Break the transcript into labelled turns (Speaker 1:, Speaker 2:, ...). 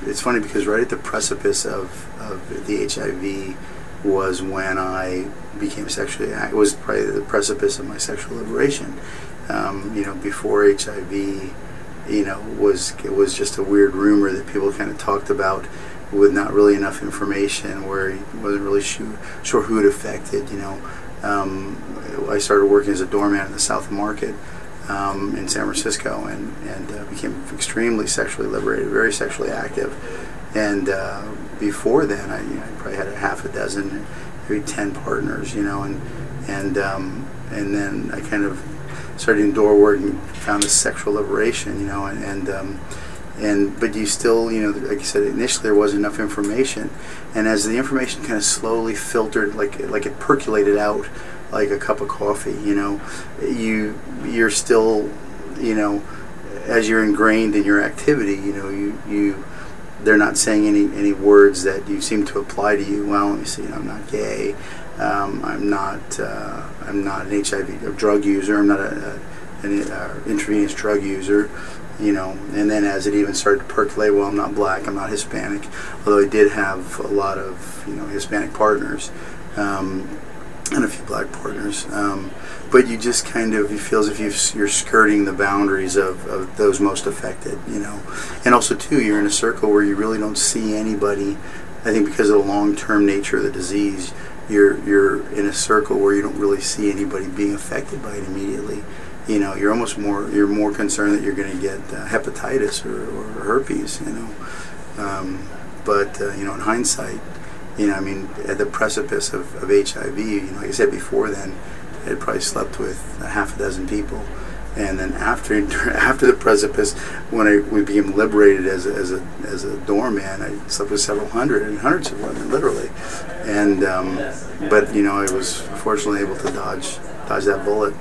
Speaker 1: it's funny because right at the precipice of the HIV was when I became sexually active. It was probably the precipice of my sexual liberation. Before HIV, it was just a weird rumor that people kind of talked about with not really enough information, where he wasn't really sure who it affected. I started working as a doorman in the South Market in San Francisco, and became extremely sexually liberated, very sexually active. And before then, I probably had a half a dozen, maybe 10 partners, and then I kind of started doing door work and found this sexual liberation, but you still, like I said, initially there wasn't enough information, and as the information kind of slowly filtered, like it percolated out like a cup of coffee, you're still, as you're ingrained in your activity, they're not saying any words that you seem to apply to you. Well, let me see, I'm not gay, I'm not an HIV drug user, I'm not an intravenous drug user, and then as it even started to percolate, well, I'm not black, I'm not Hispanic, although I did have a lot of Hispanic partners, and a few black partners, but you just you feel as if you're skirting the boundaries of those most affected, and also too, you're in a circle where you really don't see anybody. I think because of the long-term nature of the disease, you're in a circle where you don't really see anybody being affected by it immediately. You're more concerned that you're going to get hepatitis or herpes, but in hindsight, at the precipice of HIV, like I said before, then I had probably slept with a half a dozen people, and then after the precipice, when we became liberated as a doorman, I slept with several hundred and hundreds of women, literally, and but I was fortunately able to dodge that bullet.